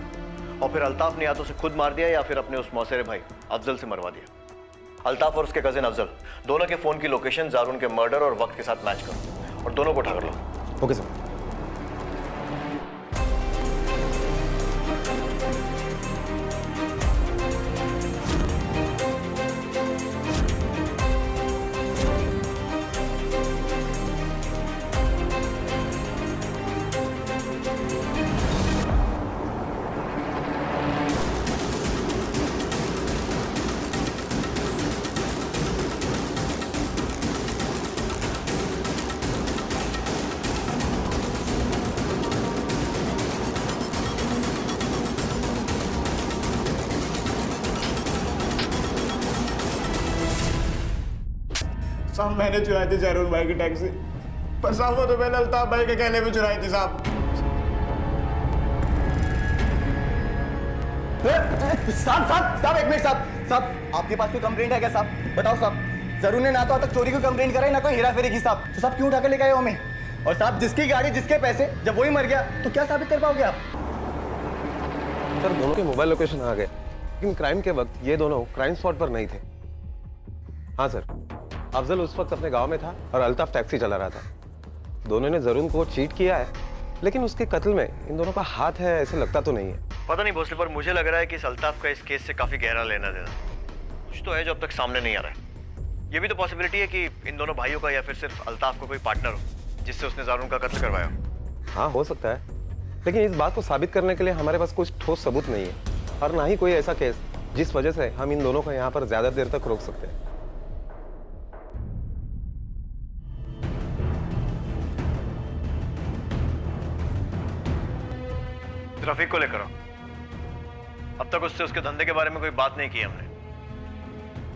Speaker 3: और फिर अल्ताफ ने या तो उसे खुद मार दिया या फिर अपने उस मौसेरे भाई अफजल से मरवा दिया। अल्ताफ और उसके कजिन अफजल दोनों के फोन की लोकेशन जारून के मर्डर और वक्त के साथ मैच करो और दोनों को उठा कर लो।
Speaker 12: Okay sir.
Speaker 9: साहब मैंने चुराई थी जारून भाई की टैक्सी, पर साहब वो तो मैंने अल्ताफ भाई के कहने पे चुराई थी साहब। साहब एक मिनट साहब, आपके पास कोई कंप्लेंट है क्या साहब? बताओ साहब। जरूर ने ना तो आज तक चोरी की कंप्लेंट कराई ना कोई हेराफेरी की साहब, तो साहब क्यों उठा के लेके आए हो हमें? और साहब जिसकी गाड़ी जिसके पैसे, जब वही मर गया तो क्या साबित कर पाओगे आप?
Speaker 12: सर दोनों के मोबाइल लोकेशन आ गए, लेकिन क्राइम के वक्त ये दोनों क्राइम स्पॉट पर नहीं थे। हाँ सर, अफजल उस वक्त अपने गांव में था और अल्ताफ टैक्सी चला रहा था। दोनों ने जरून को चीट किया है, लेकिन उसके कत्ल में इन दोनों का हाथ है ऐसे लगता तो नहीं है।
Speaker 3: पता नहीं भोसले, पर मुझे लग रहा है कि इस अल्ताफ का इस केस से काफी गहरा लेना देना कुछ तो है जो अब तक सामने नहीं आ रहा है। ये भी तो पॉसिबिलिटी है कि इन दोनों भाइयों का या फिर सिर्फ अल्ताफ को कोई पार्टनर हो जिससे उसने जारून का कत्ल करवाया।
Speaker 12: हाँ हो सकता है, लेकिन इस बात को साबित करने के लिए हमारे पास कुछ ठोस सबूत नहीं है और ना ही कोई ऐसा केस जिस वजह से हम इन दोनों को यहाँ पर ज्यादा देर तक रोक सकते हैं।
Speaker 3: रफीक को लेकर आओ। अब तक उससे उसके धंधे के बारे में कोई बात नहीं की हमने,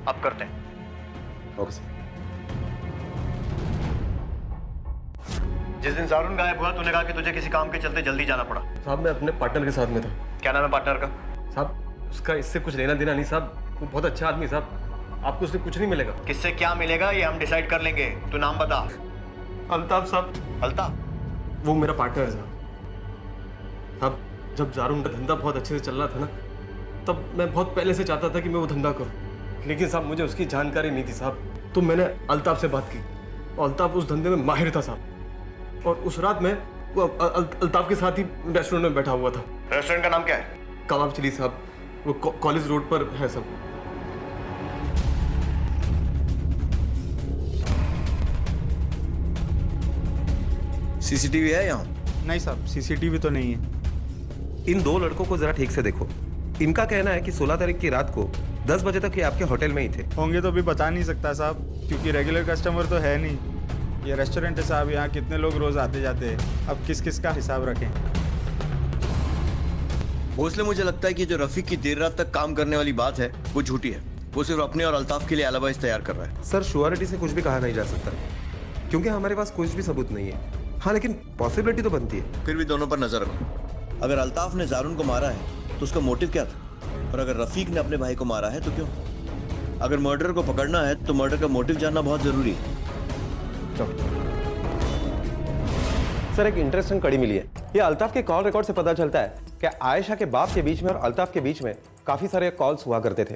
Speaker 3: अब करते हैं।
Speaker 12: Okay sir.
Speaker 3: जिस दिन जारून गायब हुआ तूने कहा कि तुझे किसी काम के चलते जल्दी जाना पड़ा।
Speaker 13: साहब मैं अपने पार्टनर के साथ में था।
Speaker 3: क्या नाम है पार्टनर का?
Speaker 13: साहब उसका इससे कुछ लेना देना नहीं साहब, वो बहुत अच्छा आदमी साहब, आपको उससे कुछ नहीं मिलेगा।
Speaker 3: किससे क्या मिलेगा ये हम डिसाइड कर लेंगे, तू नाम बता।
Speaker 13: अल्ताफ साहब।
Speaker 3: अल्ताफ?
Speaker 13: वो मेरा पार्टनर है साहब। साहब जब जारून का धंधा बहुत अच्छे से चल रहा था ना, तब मैं बहुत पहले से चाहता था कि मैं वो धंधा करूं, लेकिन साहब मुझे उसकी जानकारी नहीं थी साहब। तो मैंने अल्ताफ से बात की और अल्ताफ उस धंधे में माहिर था साहब, और उस रात में वो अल्ताफ के साथ ही रेस्टोरेंट में बैठा हुआ था।
Speaker 3: रेस्टोरेंट का नाम क्या है?
Speaker 13: कबाब चिली साहब, वो कॉलेज रोड पर है सब।
Speaker 3: सीसीटीवी है यहाँ?
Speaker 15: नहीं साहब, सीसीटीवी तो नहीं है।
Speaker 16: इन दो लड़कों को जरा ठीक से देखो। इनका कहना है कि 16 तारीख की रात को 10 बजे तक ये आपके होटल में ही थे।
Speaker 15: होंगे तो भी बता नहीं सकता साहब, क्योंकि रेगुलर कस्टमर तो है नहीं। ये रेस्टोरेंट है साहब, यहाँ कितने लोग रोज आते जाते हैं, अब किस किस का हिसाब रखें।
Speaker 3: भोसले, मुझे लगता है कि जो रफीक की देर रात तक काम करने वाली बात है वो झूठी है। वो सिर्फ अपने और अल्ताफ के लिए एलिबाइस तैयार कर रहा है।
Speaker 16: सर श्योरिटी से कुछ भी कहा नहीं जा सकता, क्योंकि हमारे पास कुछ भी सबूत नहीं है। हाँ लेकिन पॉसिबिलिटी तो बनती है।
Speaker 3: फिर भी दोनों पर नजर रखो। अगर अल्ताफ ने जारून को मारा है तो उसका मोटिव क्या था, और अगर रफीक ने अपने भाई को मारा है तो क्यों? अगर मर्डर को पकड़ना है तो मर्डर का मोटिव जानना बहुत जरूरी है।
Speaker 12: सर एक इंटरेस्टिंग कड़ी मिली है। ये अल्ताफ के कॉल रिकॉर्ड से पता चलता है कि आयशा के बाप के बीच में और अल्ताफ के बीच में काफी सारे कॉल्स हुआ करते थे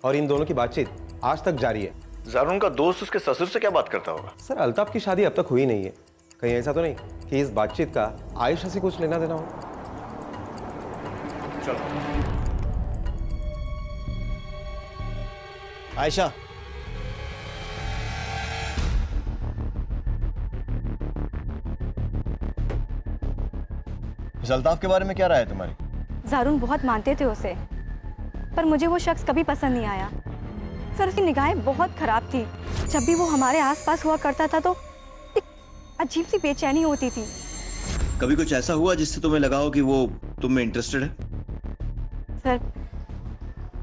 Speaker 12: और इन दोनों की बातचीत आज तक जारी है।
Speaker 3: जारून का दोस्त उसके ससुर से क्या बात करता होगा?
Speaker 12: सर अल्ताफ की शादी अब तक हुई नहीं है, कहीं ऐसा तो नहीं कि इस बातचीत का आयशा से कुछ लेना देना हो?
Speaker 3: चलो
Speaker 9: आयशा, इस अल्ताफ के बारे में क्या राय है तुम्हारी?
Speaker 6: जारून बहुत मानते थे उसे, पर मुझे वो शख्स कभी पसंद नहीं आया। सर उसकी निगाहें बहुत खराब थी। जब भी वो हमारे आसपास हुआ करता था तो एक अजीब सी बेचैनी होती थी।
Speaker 3: कभी कुछ ऐसा हुआ जिससे तुम्हें लगा हो कि वो तुम में इंटरेस्टेड है?
Speaker 6: सर,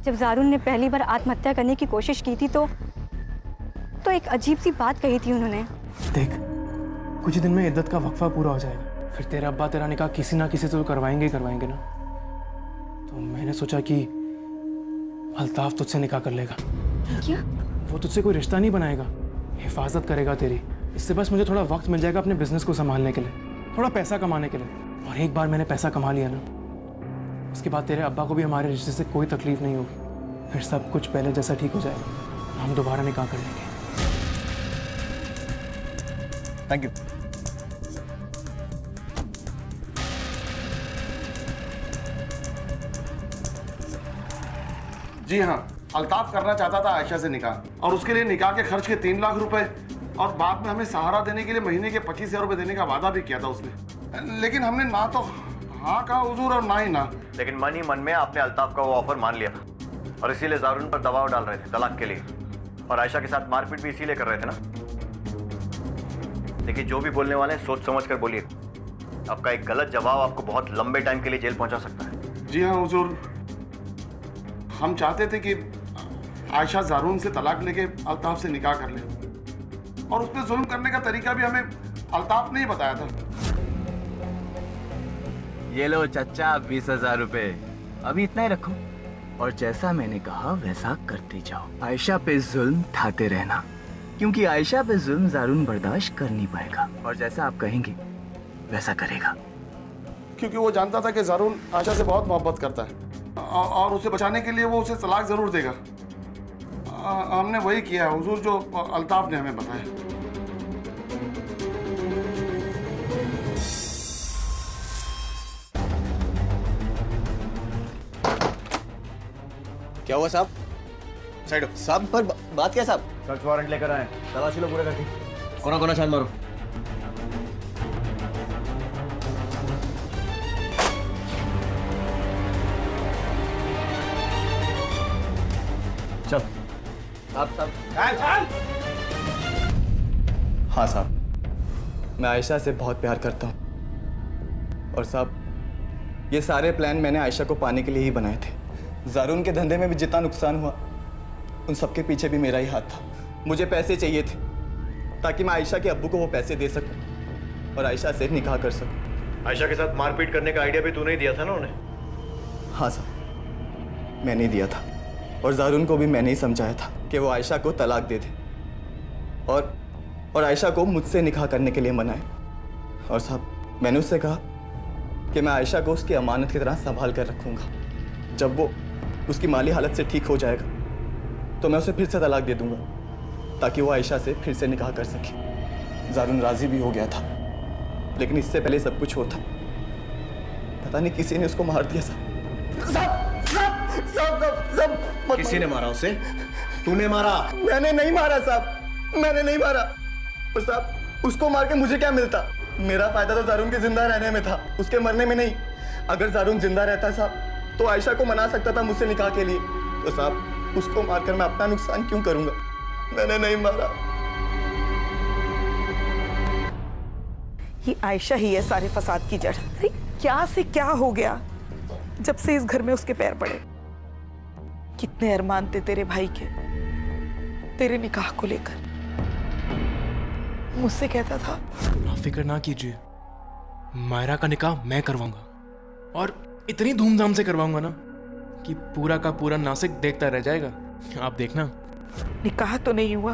Speaker 6: जब जारून ने पहली बार आत्महत्या करने की कोशिश की थी तो एक अजीब सी बात कही थी उन्होंने।
Speaker 4: देख, कुछ ही दिन में इद्दत का वक्फा पूरा हो जाएगा, फिर तेरा अब्बा तेरा निकाह किसी ना किसी से तो करवाएंगे ही करवाएंगे ना। तो मैंने सोचा कि अल्ताफ तुझसे निकाह कर लेगा।
Speaker 6: क्या?
Speaker 4: वो तुझसे कोई रिश्ता नहीं बनाएगा, हिफाजत करेगा तेरी। इससे बस मुझे थोड़ा वक्त मिल जाएगा अपने बिजनेस को संभालने के लिए, थोड़ा पैसा कमाने के लिए। और एक बार मैंने पैसा कमा लिया ना, उसके बाद तेरे अब्बा को भी हमारे रिश्ते से कोई तकलीफ नहीं होगी। फिर सब कुछ पहले जैसा ठीक हो जाएगा, हम दोबारा निकाह कर लेंगे।
Speaker 9: Thank you.
Speaker 1: जी हाँ, अल्ताफ करना चाहता था आयशा से निकाह, और उसके लिए निकाह के खर्च के 3 लाख रुपए और बाद में हमें सहारा देने के लिए महीने के 25,000 रुपए देने का वादा भी किया था उसने। लेकिन हमने ना तो हाँ कहा हुजूर और ना ही ना।
Speaker 3: लेकिन मन ही मन में आपने अल्ताफ का वो ऑफर मान लिया था और इसीलिए जारून पर दबाव डाल रहे थे तलाक के लिए, और आयशा के साथ मारपीट भी इसीलिए कर रहे थे ना। देखिए, जो भी बोलने वाले हैं सोच समझ कर बोलिए। आपका एक गलत जवाब आपको बहुत लंबे टाइम के लिए जेल पहुंचा सकता है।
Speaker 1: जी हाँ हुजूर, हम चाहते थे कि आयशा जारून से तलाक लेके अल्ताफ से निकाह कर ले, और उस पर जुल्म करने का तरीका भी हमें अल्ताफ ने ही बताया था।
Speaker 9: ये लो चचा 20,000 रुपए, अभी इतना ही रखो और जैसा मैंने कहा वैसा करते जाओ। आयशा पे जुल्म ठाते रहना, क्योंकि आयशा पे जुल्म जारून बर्दाश्त कर नहीं पाएगा, और जैसा आप कहेंगे वैसा करेगा।
Speaker 1: क्योंकि वो जानता था कि जारून आयशा से बहुत मोहब्बत करता है और उसे बचाने के लिए वो उसे तलाक जरूर देगा। हमने वही किया है हुजूर जो अल्ताफ ने हमें बताया।
Speaker 9: क्या हुआ साहब? साइड साहब पर बात क्या साहब? सर्च वारंट लेकर आए, तलाशी लो पूरे करके। कोना कोना छान मारो। चल साहब। हाँ साहब, मैं आयशा से बहुत प्यार करता हूँ, और साहब ये सारे प्लान मैंने आयशा को पाने के लिए ही बनाए थे। जारून के धंधे में भी जितना नुकसान हुआ उन सबके पीछे भी मेरा ही हाथ था। मुझे पैसे चाहिए थे ताकि मैं आयशा के अब्बू को वो पैसे दे सकूं और आयशा से निकाह कर सकूं।
Speaker 3: आयशा के साथ मारपीट करने का आइडिया भी तूने ही दिया था ना उन्हें?
Speaker 9: हाँ साहब, मैंने ही दिया था, और जारून को भी मैंने ही समझाया था कि वो आयशा को तलाक दे दे और आयशा को मुझसे निकाह करने के लिए मनाए। और साहब मैंने उससे कहा कि मैं आयशा को उसकी अमानत की तरह संभाल कर रखूँगा। जब वो उसकी माली हालत से ठीक हो जाएगा तो मैं उसे फिर से तलाक दे दूंगा ताकि वो आयशा से फिर से निकाह कर सके। जारून राजी भी हो गया था, लेकिन इससे पहले सब कुछ होता पता नहीं किसी ने उसको मार दिया। साहब
Speaker 3: किसी ने मारा उसे? तूने मारा?
Speaker 9: मैंने नहीं मारा साहब, मैंने नहीं मारा। और साहब उसको मार के मुझे क्या मिलता? मेरा फायदा तो जारून के जिंदा रहने में था, उसके मरने में नहीं। अगर जारून जिंदा रहता साहब तो आयशा को मना सकता था मुझसे निकाह के लिए, तो साहब उसको मारकर मैं अपना नुकसान क्यों करूंगा? मैंने नहीं मारा।
Speaker 5: ये आयशा ही है सारे फसाद की जड़। अरे क्या से क्या हो गया जब से इस घर में उसके पैर पड़े। कितने अरमान थे तेरे भाई के तेरे निकाह को लेकर। मुझसे कहता था
Speaker 4: आप फिक्र ना कीजिए, मायरा का निकाह मैं करवाऊंगा, और इतनी धूमधाम से करवाऊंगा ना कि पूरा का पूरा नासिक देखता रह जाएगा। आप देखना।
Speaker 5: निकाह तो नहीं हुआ,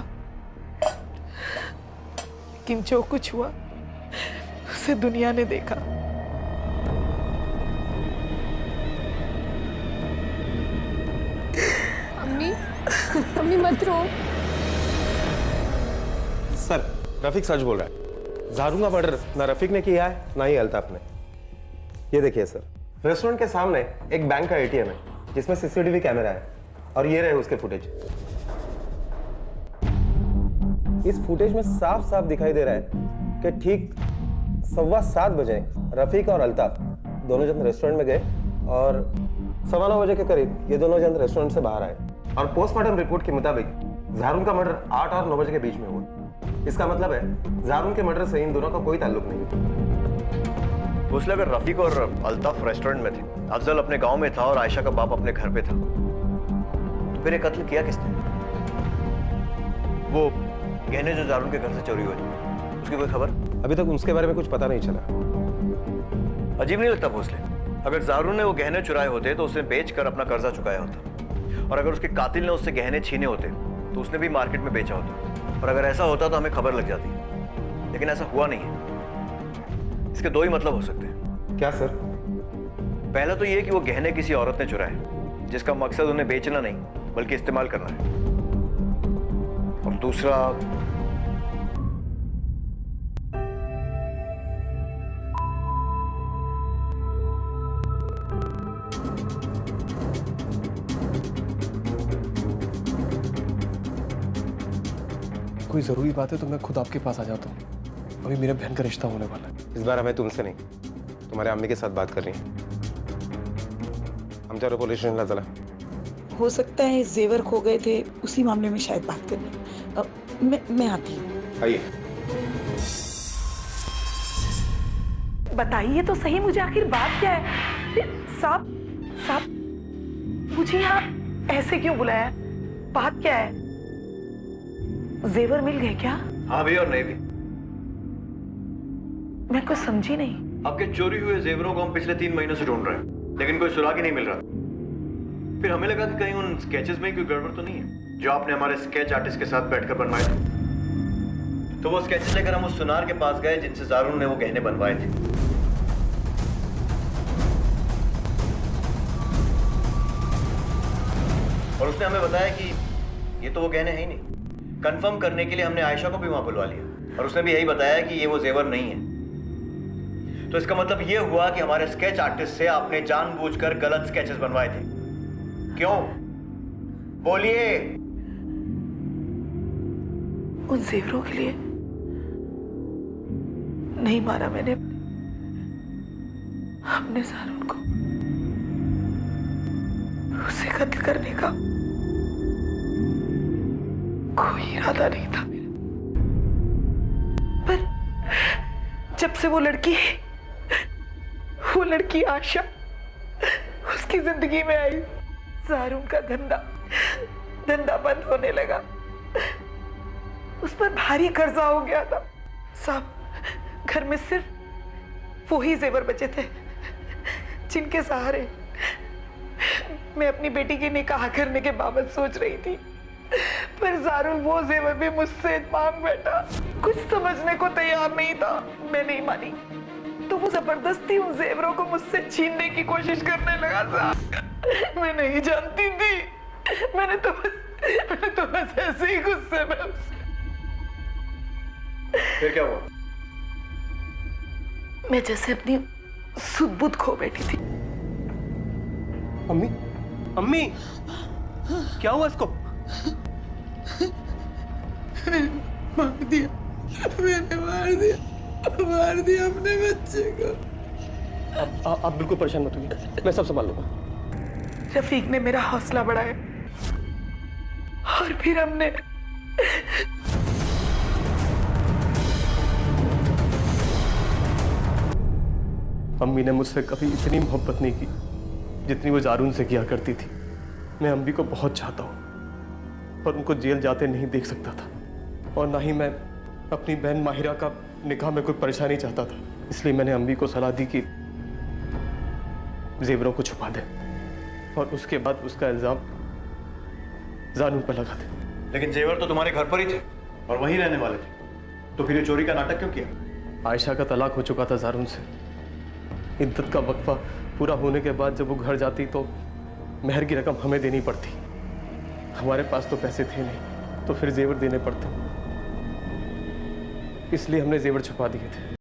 Speaker 5: लेकिन जो कुछ हुआ उसे दुनिया ने देखा।
Speaker 10: अम्मी, अम्मी मत रो।
Speaker 12: सर, रफीक सच बोल रहा है। जारून का मर्डर ना रफीक ने किया है ना ही अल्ताफ ने। ये देखिए सर, रेस्टोरेंट के सामने एक बैंक का एटीएम है जिसमें सीसीटीवी कैमरा है, और ये रहे उसके फुटेज। इस फुटेज में साफ साफ दिखाई दे रहा है कि ठीक 7:15 बजे रफीक और अल्ताफ दोनों जन रेस्टोरेंट में गए, और 9:15 बजे के करीब ये दोनों जन रेस्टोरेंट से बाहर आए, और पोस्टमार्टम रिपोर्ट के मुताबिक जारून का मर्डर 8 और 9 बजे के बीच में हुआ। इसका मतलब है जारून के मर्डर से इन दोनों का कोई ताल्लुक नहीं।
Speaker 3: भोसले, अगर रफीक और अल्ताफ रेस्टोरेंट में थे, अफजल अपने गांव में था और आयशा का बाप अपने घर पे था, तो फिर ये कत्ल किया किसने? वो गहने जो जारून के घर से चोरी हुए थे, उसकी कोई खबर?
Speaker 12: अभी तक उसके बारे में कुछ पता नहीं चला।
Speaker 3: अजीब नहीं लगता भोसले? अगर जारून ने वो गहने चुराए होते तो उसने बेचकर अपना कर्जा चुकाया होता, और अगर उसके कातिल ने उससे गहने छीने होते तो उसने भी मार्केट में बेचा होता, और अगर ऐसा होता तो हमें खबर लग जाती। लेकिन ऐसा हुआ नहीं है। इसके दो ही मतलब हो सकते हैं।
Speaker 12: क्या सर?
Speaker 3: पहला तो ये कि वो गहने किसी औरत ने चुराए, जिसका मकसद उन्हें बेचना नहीं बल्कि इस्तेमाल करना है। और दूसरा,
Speaker 13: कोई जरूरी बात है तो मैं खुद आपके पास आ जाता हूँ। अभी मेरे बहन का रिश्ता होने वाला है।
Speaker 12: इस बार हमें तुमसे नहीं, तुम्हारे अम्मी के साथ बात करनी है। हम चारों पुलिस स्टेशन चला।
Speaker 5: हो सकता है जेवर खो गए थे, उसी मामले में शायद बात करनी। मैं आती हूँ।
Speaker 12: आइए।
Speaker 5: बताइए तो सही मुझे आखिर बात क्या है? साहब साहब, मुझे यहाँ ऐसे क्यों बुलाया? बात क्या है? जेवर मिल गए क्या?
Speaker 3: हाँ भी और नहीं भी।
Speaker 5: मैं कुछ समझी नहीं।
Speaker 3: आपके चोरी हुए जेवरों को हम पिछले 3 महीनों से ढूंढ रहे हैं, लेकिन कोई सुराग ही नहीं मिल रहा। फिर हमें लगा कि कहीं उन स्केचेस में कोई गड़बड़ तो नहीं है जो आपने हमारे स्केच आर्टिस्ट के साथ बैठकर बनवाए थे। तो वो स्केचेस लेकर हम उस सुनार के पास गए जिनसे जारून ने वो गहने बनवाए थे। और उसने हमें बताया कि ये तो वो गहने हैं ही नहीं। कंफर्म करने के लिए हमने आयशा को भी वहां बुलवा लिया, और उसने भी यही बताया कि ये वो जेवर नहीं है। तो इसका मतलब ये हुआ कि हमारे स्केच आर्टिस्ट से आपने जानबूझकर गलत स्केचेस बनवाए थे। क्यों? बोलिए।
Speaker 5: उन जेवरों के लिए नहीं मारा मैंने अपने जारून को। उसे कत्ल करने का कोई इरादा नहीं था मेरा। पर जब से वो लड़की आशा उसकी जिंदगी में आई, जारून का धंधा बंद होने लगा। उस पर भारी कर्जा हो गया था। साहब, घर में सिर्फ वो ही जेवर बचे थे जिनके सहारे मैं अपनी बेटी की निकाह करने के बाबत सोच रही थी। पर जारून वो जेवर भी मुझसे मांग बैठा। कुछ समझने को तैयार नहीं था। मैं नहीं मानी तो वो जबरदस्ती उन जेवरों को मुझसे छीनने की कोशिश करने लगा। साहब, मैं नहीं जानती थी। मैंने तो बस ऐसे ही गुस्से में।
Speaker 3: फिर क्या हुआ?
Speaker 5: मैं जैसे अपनी सुध बुध खो बैठी थी।
Speaker 13: अम्मी, अम्मी, क्या हुआ इसको?
Speaker 5: मैंने मार दिया अपने बच्चे को।
Speaker 13: आप बिल्कुल परेशान मत होइए, मैं सब संभाल लूंगा।
Speaker 5: रफीक ने मेरा हौसला बढ़ाया और फिर हमने
Speaker 13: अम्मी ने मुझसे कभी इतनी मोहब्बत नहीं की जितनी वो जारून से किया करती थी। मैं अम्मी को बहुत चाहता हूँ, पर उनको जेल जाते नहीं देख सकता था, और ना ही मैं अपनी बहन माहिरा का निकाह में कोई परेशानी चाहता था। इसलिए मैंने अम्मी को सलाह दी कि जेवरों को छुपा दे और उसके बाद उसका इल्जाम जारून पर लगा दे।
Speaker 3: लेकिन जेवर तो तुम्हारे घर पर ही थे और वहीं रहने वाले थे, तो फिर ये चोरी का नाटक क्यों किया?
Speaker 13: आयशा का तलाक हो चुका था जारून से। इद्दत का वक्फा पूरा होने के बाद जब वो घर जाती तो मेहर की रकम हमें देनी पड़ती। हमारे पास तो पैसे थे नहीं, तो फिर जेवर देने पड़ते। इसलिए हमने जेवर छुपा दिए थे।